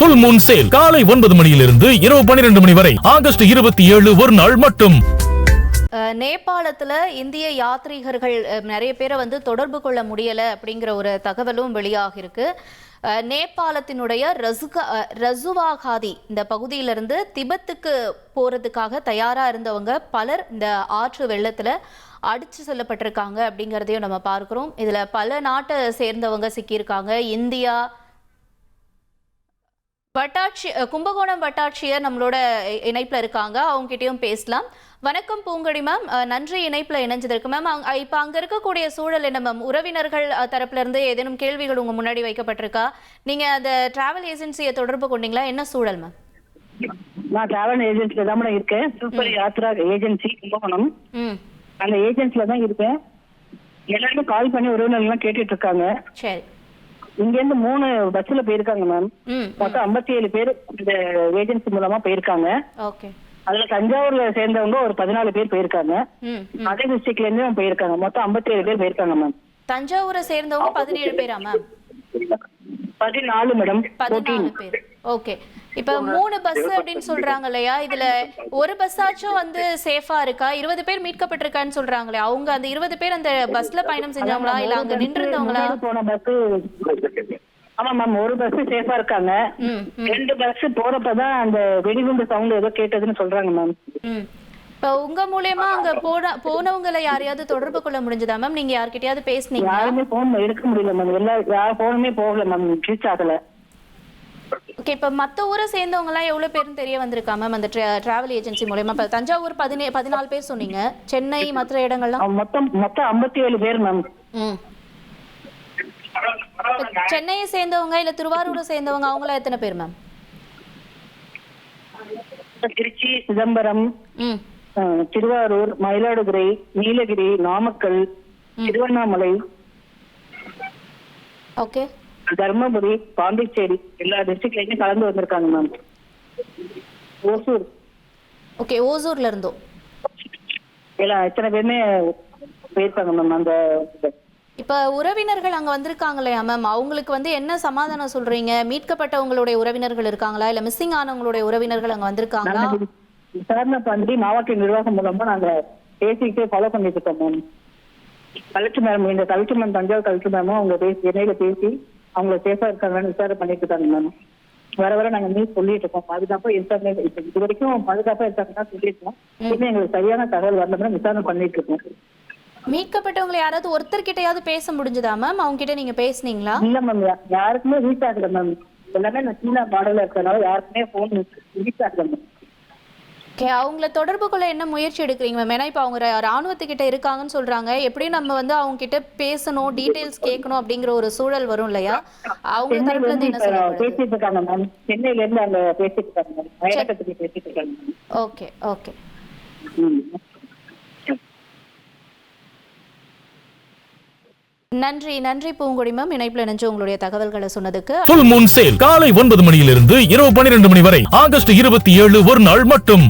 Full Moon Sale காலை 9 மணியிலிருந்து இரவு 12 மணி வரை ஆகஸ்ட் 27 ஒரு நாள் மட்டும். நேபாளத்துல இந்திய யாத்ரீகர்கள் நிறைய பேரை தொடர்பு கொள்ள முடியல அப்படிங்கிற ஒரு தகவலும் வெளியாக இருக்கு. நேபாளத்தினுடைய ரசுவாகாதி இந்த பகுதியிலிருந்து திபெத்துக்கு போறதுக்காக தயாரா இருந்தவங்க பலர் இந்த ஆற்று வெள்ளத்துல அடிச்சு செல்லப்பட்டிருக்காங்க அப்படிங்கிறதையும் நம்ம பார்க்கிறோம். இதுல பல நாட்டை சேர்ந்தவங்க சிக்கியிருக்காங்க. இந்தியா கும்பகோணம் வட்டாட்சியர் நம்மளோட இணைப்புல இருக்காங்க, அவங்க கிட்டயும் பேசலாம். வணக்கம் பூங்கொடி மேம், நன்றி இணைப்புல இணைஞ்சதற்கு. மேம், இப்ப அங்க இருக்கக்கூடிய சூழல் என்ன மேம்? உறவினர்கள் தரப்புல இருந்து ஏதேனும் கேள்விகள் உங்க முன்னாடி வைக்கப்பட்டிருக்கா? நீங்க அந்த டிராவல் ஏஜென்சியை தொடர்பு கொண்டீங்களா? என்ன சூழல் மேம்? நான் டிராவல் ஏஜென்சில தான் இருக்கேன். Super Yatra agency Kumbakonam. அந்த ஏஜென்சில தான் இருக்கேன். எல்லாருமே கால் பண்ணி உறவினர்கள் கேட்டுட்டு இருக்காங்க. சரி, இங்க இருந்து 3 பஸ்ல போயிருக்காங்க மேம். மொத்தம் 57 பேர் இந்த ஏஜென்சி மூலமா போயிருக்காங்க. ஓகே. அதுல தஞ்சாவூர்ல சேர்ந்தவங்க ஒரு 14 பேர் போயிருக்காங்க. அதே டிஸ்ட்ரிக்ட்ல இருந்து போயிருக்காங்க. மொத்தம் 57 பேர் போயிருக்காங்க மேம். தஞ்சாவூரை சேர்ந்தவங்க 17 பேரா மேம்? 14 மேடம். 14 பேர். ஓகே. இப்ப 3 பஸ் அப்படின்னு சொல்றாங்க இல்லையா, இதுல ஒரு பஸ்ஸாச்சும் சேஃபா இருக்கா? 20 பேர் மீட்கப்பட்டிருக்கான்னு சொல்றாங்களே, அவங்க அந்த 20 பேர் அந்த பஸ்ல பயணம் செஞ்சாங்களா இல்ல அங்க நின்று இருந்தவங்களா? போன பஸ் ஆமா மேம், ஒரு பஸ் சேஃபா இருக்காங்க. 2 பஸ் போறப்பதான் அந்த வெடிகுண்டு சவுண்ட் ஏதோ கேட்டதுன்னு சொல்றாங்க மேம். இப்ப உங்க மூலமா அங்க போனவங்களை யாரையாவது தொடர்பு கொள்ள முடிஞ்சதா மேம்? நீங்க யார்கிட்டயாவது பேசுனீங்க? யாருமே போன் எடுக்க முடியல மேம். யார் போனுமே போகல மேம், ரீச் ஆகல. ஓகே. இப்ப மத்த ஊரை சேர்ந்தவங்க எல்லாம் எவ்வளவு பேரும் தெரிய வந்திருக்கா மேம் அந்த டிராவல் ஏஜென்சி மூலமா? இப்ப தஞ்சாவூர் 14 பேர் சொன்னீங்க, சென்னை மற்ற இடங்கள்லாம் மொத்தம் 57 பேர் மேம். சென்னையை சேர்ந்தவங்க இல்ல திருவாரூரை சேர்ந்தவங்க அவங்கள எத்தனை பேர் மேம்? திருச்சி, சிதம்பரம், திருவாரூர், மயிலாடுதுறை, நீலகிரி, நாமக்கல், திருவண்ணாமலை, ஓகே, தர்மபுரி, பாண்டிச்சேரி எல்லா டிஸ்ட்ரிக்ட்லயுமே கலந்து வந்திருக்காங்க மேம். ஓசூர். ஓகே, ஓசூர்ல இருந்தோம் எல்லாம் எத்தனை பேருமே போயிருக்காங்க மேம். அந்த இப்ப உறவினர்கள் அங்க வந்திருக்காங்களையா மேம், அவங்களுக்கு என்ன சமாதானம் சொல்றீங்க? மீட்கப்பட்டவங்களுடைய உறவினர்கள் இருக்காங்களா இல்ல மிஸ்ஸிங் ஆனவங்களுடைய உறவினர்கள் அங்க வந்திருக்காங்களா? விசாரணை பண்ணி மாவட்ட நிர்வாகம் மூலமா நாங்க பேசிக்கிட்டே ஃபாலோ பண்ணிட்டு இருக்கோம் மேம். கலெக்டர் மேம், இந்த கலெக்டர் மேம், தஞ்சாவூர் கலெக்டர் மேமும் அவங்க சென்னையில பேசி அவங்களை சேஃபா இருக்காங்கன்னு விசாரணை பண்ணிட்டு இருக்காங்க மேம். வர வர நாங்க நியூஸ் சொல்லிட்டு இருக்கோம். பாதுகாப்பா இருக்காங்க, இது வரைக்கும் பாதுகாப்பா இருக்காங்கன்னா சொல்லியிருக்கோம். இன்னும் எங்களுக்கு சரியான தகவல் வரலன்னா விசாரணை பண்ணிட்டு இருக்கோம். மீட்கப்பட்டவங்களை யாராவது ஒருத்தர் கிட்டயாவது பேச முடிஞ்சதா மேம்? அவங்க கிட்ட நீங்க பேசுனீங்களா? இல்ல மேம், யாருக்குமே ரீச் ஆகல மேம். எல்லாமே சீனா மாடல்ல இருக்கிறதுனால யாருக்குமே போன் ரீச் ஆகல மேம். ஓகே, அவங்கள தொடர்பு கொள்ள என்ன முயற்சி எடுக்கிறீங்க மேம்? ஏன்னா இப்போ அவங்க ராணுவத்துக்கிட்ட இருக்காங்கன்னு சொல்றாங்க. எப்படியும் நம்ம அவங்க கிட்ட பேசணும், டீடைல்ஸ் கேட்கணும் அப்படிங்கிற ஒரு சூழல் வரும் இல்லையா? அவங்க தரப்புல இருந்து என்ன சொல்றாங்க? பேசிட்டு இருக்காங்க மேம். சென்னையில இருந்து அங்க பேசிட்டு இருக்காங்க மேம். அயலகத்துக்கு பேசிட்டு இருக்காங்க மேம். Okay okay. நன்றி பூங்கொடி மேம், இணைப்புல இணைஞ்சு உங்களுடைய தகவல்களை சொன்னதுக்கு. Full Moon Sale காலை 9 மணியிலிருந்து இரவு 12 மணி வரை ஆகஸ்ட் 27 ஒரு நாள் மட்டும்.